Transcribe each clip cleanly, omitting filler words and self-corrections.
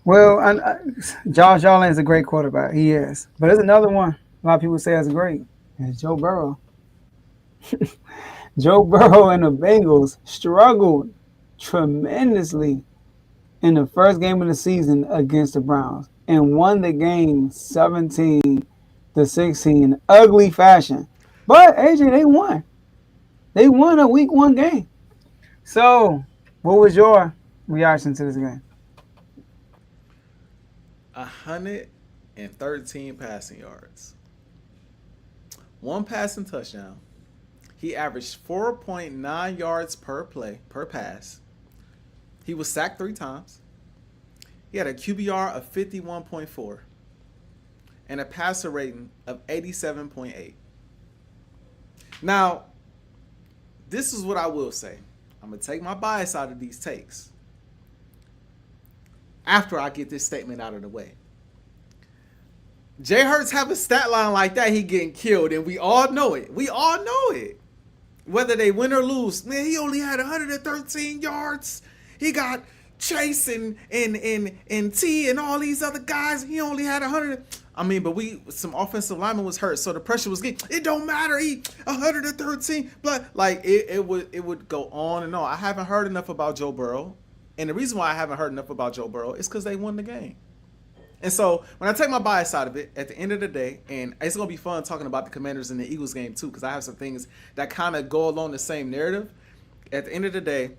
Well, Josh Allen is a great quarterback. He is. But there's another one a lot of people say is great. It's Joe Burrow. Joe Burrow and the Bengals struggled tremendously in the first game of the season against the Browns and won the game 17-16 in ugly fashion. But AJ, they won. They won a week one game. So, what was your reaction to this game? 113 passing yards, one passing touchdown. He averaged 4.9 yards per play, per pass. He was sacked 3 times. He had a QBR of 51.4 and a passer rating of 87.8. Now, this is what I will say. I'm going to take my bias out of these takes after I get this statement out of the way. Jay Hurts have a stat line like that, he getting killed, and we all know it. We all know it. Whether they win or lose, man, he only had 113 yards. He got Chase and T and all these other guys. He only had 100. I mean, but some offensive lineman was hurt, so the pressure was getting. It don't matter. He 113, but like it would go on and on. I haven't heard enough about Joe Burrow, and the reason why I haven't heard enough about Joe Burrow is because they won the game. And so when I take my bias out of it, at the end of the day, and it's going to be fun talking about the Commanders and the Eagles game too, because I have some things that kind of go along the same narrative. At the end of the day,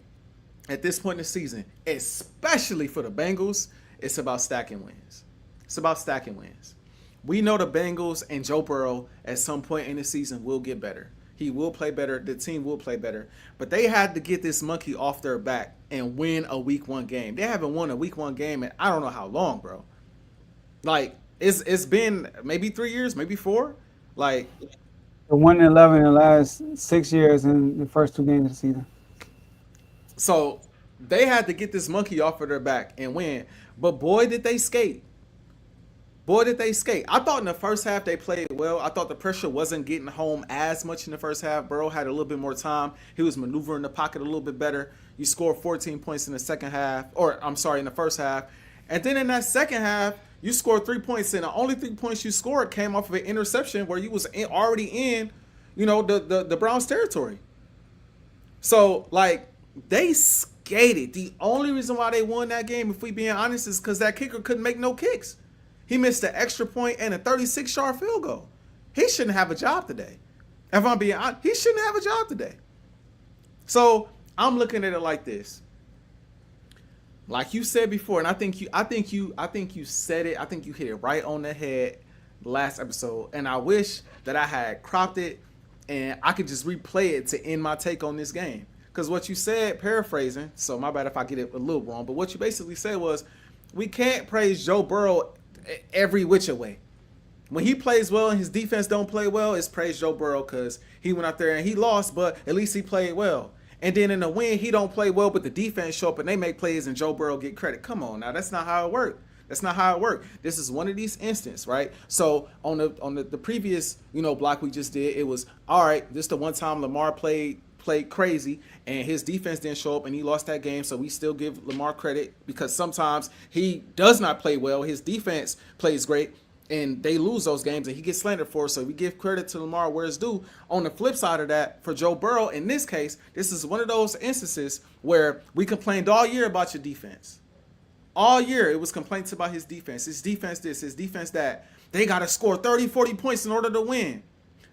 at this point in the season, especially for the Bengals, it's about stacking wins. It's about stacking wins. We know the Bengals and Joe Burrow at some point in the season will get better. He will play better. The team will play better. But they had to get this monkey off their back and win a week one game. They haven't won a week one game in I don't know how long, bro. Like, it's been maybe 3 years, maybe 4. Like, The 1-11 in the last 6 years in the first 2 games of the season. so they had to get this monkey off of their back and win. But boy, did they skate. Boy, did they skate. I thought in the first half they played well. I thought the pressure wasn't getting home as much in the first half. Burrow had a little bit more time. He was maneuvering the pocket a little bit better. You scored 14 points in the second half, or I'm sorry, in the first half. And then in that second half, you scored 3 points, and the only 3 points you scored came off of an interception where you was already in, the Browns territory. So, like, they skated. The only reason why they won that game, if we being honest, is because that kicker couldn't make no kicks. He missed an extra point and a 36-yard field goal. He shouldn't have a job today. If I'm being honest, he shouldn't have a job today. So I'm looking at it like this. Like you said before, and I think you said it. I think you hit it right on the head last episode. And I wish that I had cropped it and I could just replay it to end my take on this game. Because what you said, paraphrasing, so my bad if I get it a little wrong, but what you basically said was, we can't praise Joe Burrow every which way. When he plays well and his defense don't play well, it's praise Joe Burrow because he went out there and he lost, but at least he played well. And then in the win, he don't play well, but the defense show up and they make plays and Joe Burrow get credit. Come on now, that's not how it worked. That's not how it worked. This is one of these instances, right? So on the previous block we just did, it was all right. This the one time Lamar played crazy and his defense didn't show up and he lost that game, so we still give Lamar credit because sometimes he does not play well. His defense plays great and they lose those games and he gets slandered for it, so we give credit to Lamar where it's due. On the flip side of that, for Joe Burrow, in this case, this is one of those instances where we complained all year about your defense. All year it was complaints about his defense. His defense this, his defense that. They got to score 30, 40 points in order to win.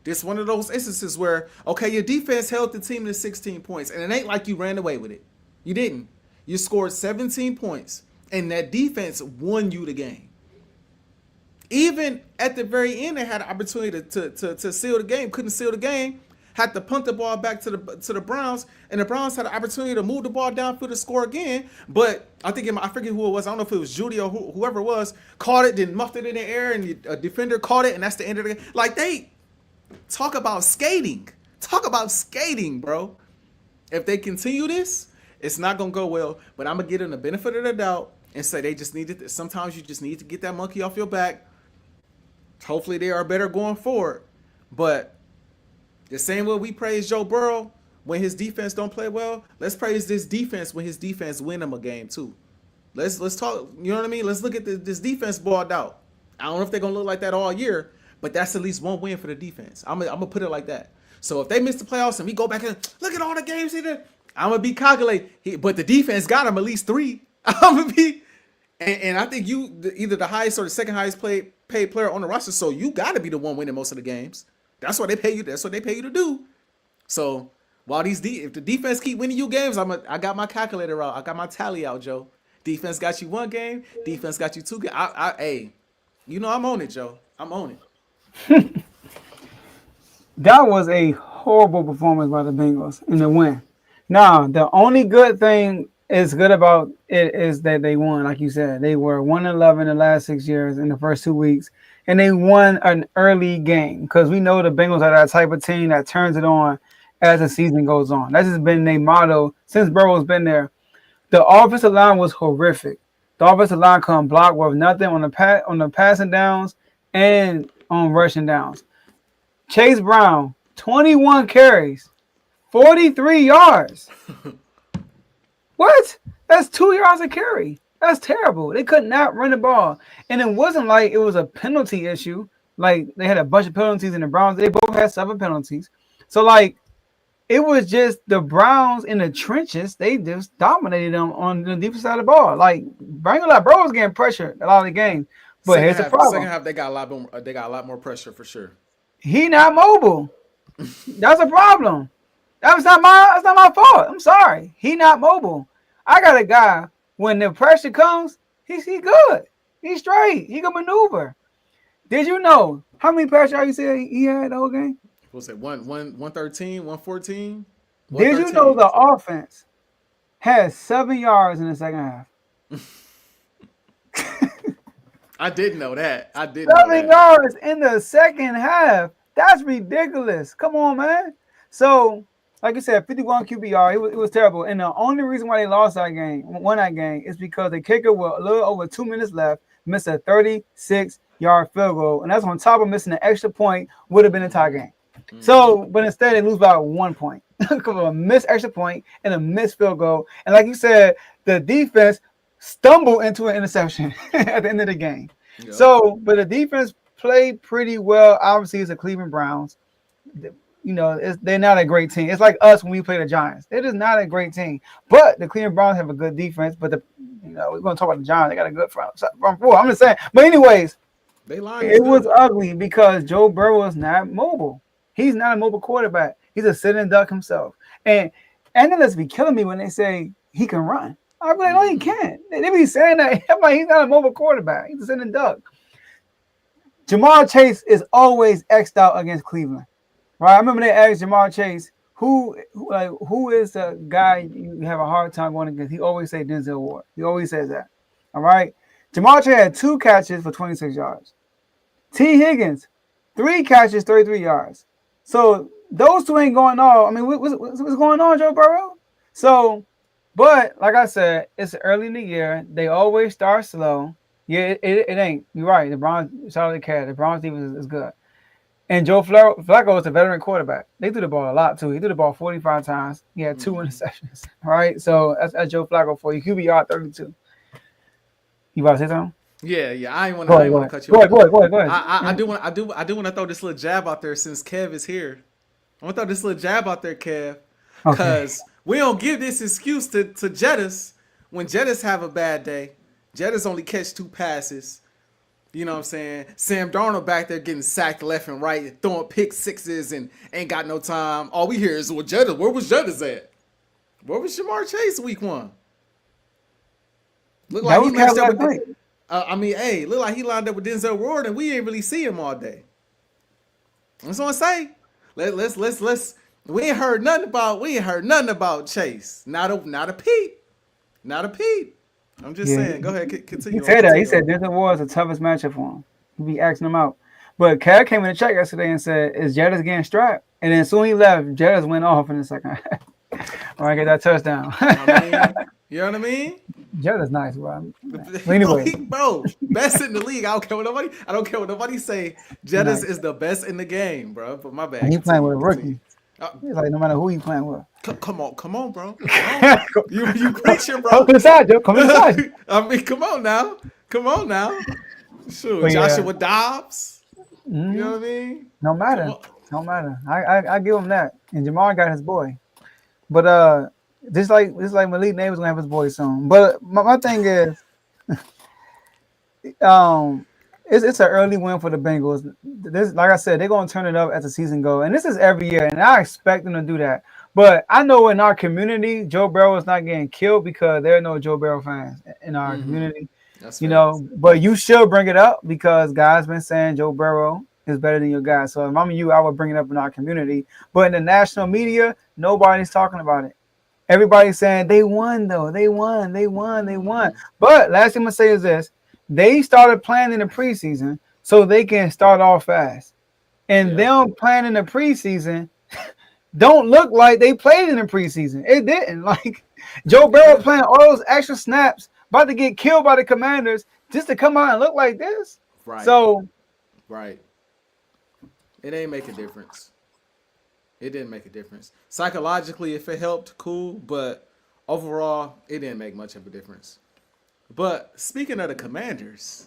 This is one of those instances where, okay, your defense held the team to 16 points, and it ain't like you ran away with it. You didn't. You scored 17 points, and that defense won you the game. Even at the very end, they had an opportunity to seal the game. Couldn't seal the game. Had to punt the ball back to the Browns, and the Browns had an opportunity to move the ball downfield to score again. But I forget who it was. I don't know if it was Judy or whoever it was. Caught it, then muffed it in the air, and a defender caught it, and that's the end of the game. Like, they talk about skating. Talk about skating, bro. If they continue this, it's not going to go well. But I'm going to give them the benefit of the doubt and say they just needed. Sometimes you just need to get that monkey off your back. Hopefully they are better going forward. But the same way we praise Joe Burrow when his defense don't play well, let's praise this defense when his defense win him a game too. Let's talk. You know what I mean? Let's look at this defense balled out. I don't know if they're gonna look like that all year, but that's at least one win for the defense. I'm gonna put it like that. So if they miss the playoffs and we go back and look at all the games he did, I'm gonna be calculating. But the defense got him at least 3. I'm gonna be, and I think either the highest or the second highest paid player on the roster. So you got to be the one winning most of the games. That's what they pay you. That's what they pay you to do. So while if the defense keep winning you games, I got my calculator out. I got my tally out, Joe. Defense got you 1 game. Defense got you 2 games. Hey, I'm on it, Joe. I'm on it. That was a horrible performance by the Bengals in the win. Now, the only good thing is good about it is that they won. Like you said, they were 1-11 the last 6 years in the first 2 weeks, and they won an early game because we know the Bengals are that type of team that turns it on as the season goes on. That's just been their motto since Burrow's been there. The offensive line was horrific. The offensive line couldn't block worth nothing on the passing downs and on rushing downs. Chase Brown, 21 carries, 43 yards. What? That's 2 yards a carry. That's terrible. They could not run the ball. And it wasn't like it was a penalty issue. Like they had a bunch of penalties in the Browns. They both had 7 penalties. So like it was just the Browns in the trenches. They just dominated them on the defensive side of the ball. Like Bro was getting pressure a lot of the game. But here's the problem. Second half, they got a lot more pressure for sure. He not mobile. That's a problem. That's not my fault. I'm sorry. He not mobile. I got a guy, when the pressure comes, he good. He's straight. He can maneuver. Did you know how many pressure you said he had the whole game? What's it? 113, 114? Did you know the offense had 7 yards in the second half? I didn't know that. 7 yards in the second half. That's ridiculous. Come on, man. So, like I said, 51 QBR. It was terrible. And the only reason why they won that game, is because the kicker with a little over 2 minutes left missed a 36-yard field goal. And that's on top of missing an extra point, would have been a tie game. Mm-hmm. So, but instead they lose by 1 point. Because of a missed extra point and a missed field goal. And like you said, the defense stumbled into an interception at the end of the game. Yep. So, but the defense played pretty well. Obviously, it's the Cleveland Browns. They're not a great team. It's like us when we play the Giants. They're just not a great team. But the Cleveland Browns have a good defense. But we're going to talk about the Giants. They got a good front four. I'm just saying. But anyways, it was ugly because Joe Burrow is not mobile. He's not a mobile quarterback. He's a sitting duck himself. And analysts be killing me when they say he can run. I'm like, no, he can't. They be saying that. I'm like, he's not a mobile quarterback. He's a sitting duck. Jamar Chase is always X'd out against Cleveland. Right? I remember they asked Jamar Chase, who is the guy you have a hard time going against? He always say Denzel Ward. He always says that. All right? Jamar Chase had 2 catches for 26 yards. T. Higgins, 3 catches, 33 yards. So those 2 ain't going on. I mean, what's going on, Joe Burrow? So, but like I said, it's early in the year. They always start slow. Yeah, it ain't. You're right. The Browns, shout out to Cat. The Browns defense is good. And Joe Flacco is a veteran quarterback. They threw the ball a lot, too. He threw the ball 45 times. He had 2 interceptions. All right? So that's Joe Flacco for you. QBR 32. You about to say something? Yeah. I ain't want to cut you off. Go ahead. I do want to throw this little jab out there since Kev is here. I want to throw this little jab out there, Kev. Because we don't give this excuse to Jettis when Jettis have a bad day. Jettis only catch 2 passes. You know what I'm saying? Sam Darnold back there getting sacked left and right, throwing pick sixes and ain't got no time. All we hear is, where was Jettis at? Where was Jamar Chase week 1? Look like he matched up with look like he lined up with Denzel Ward and we ain't really see him all day. That's what I say. Let's we ain't heard nothing about Chase. Not a peep. I'm just saying. Go ahead, continue. He said that. He said Denzel Ward is the toughest matchup for him. He'll be asking him out. But Cal came in the check yesterday and said, is Jettis getting strapped? And then soon he left, Jettis went off in the second half. All right, get that touchdown. You know what I mean? Jettis nice, bro. But anyway. Bro, best in the league. I don't care what nobody say. Jettis is the best in the game, bro. But my bad. And he playing with a rookie. Uh, He's like, no matter who you playing with. come on, bro. Come on. You preaching, Come bro. to the side, Joe. Come to the side. I mean, come on now. Come on now. Sure, But yeah, Joshua Dobbs. You know mhm, what I mean? no Come matter. on. No matter. I give him that. And Jamar got his boy. But just like Malik Neighbors gonna have his boy soon. But my thing is, um, it's an early win for the Bengals. This, like I said, they're gonna turn it up as the season goes, and this is every year, and I expect them to do that. But I know in our community, Joe Burrow is not getting killed because there are no Joe Burrow fans in our Mm-hmm. community. That's You facts. know, but you should bring it up because guys been saying Joe Burrow is better than your guy. So if I'm you, I would bring it up in our community. But in the national media, nobody's talking about it. Everybody's saying they won though. They won. They won. They won. But last thing I'm gonna say is this: they started playing in the preseason so they can start off fast. And Yeah. them playing in the preseason don't look like they played in the preseason. It didn't. Like Joe Burrow Yeah. playing all those extra snaps, about to get killed by the Commanders, just to come out and look like this. Right. So Right. It ain't make a difference. It didn't make a difference. Psychologically, if it helped, cool. But overall, it didn't make much of a difference. But speaking of the Commanders,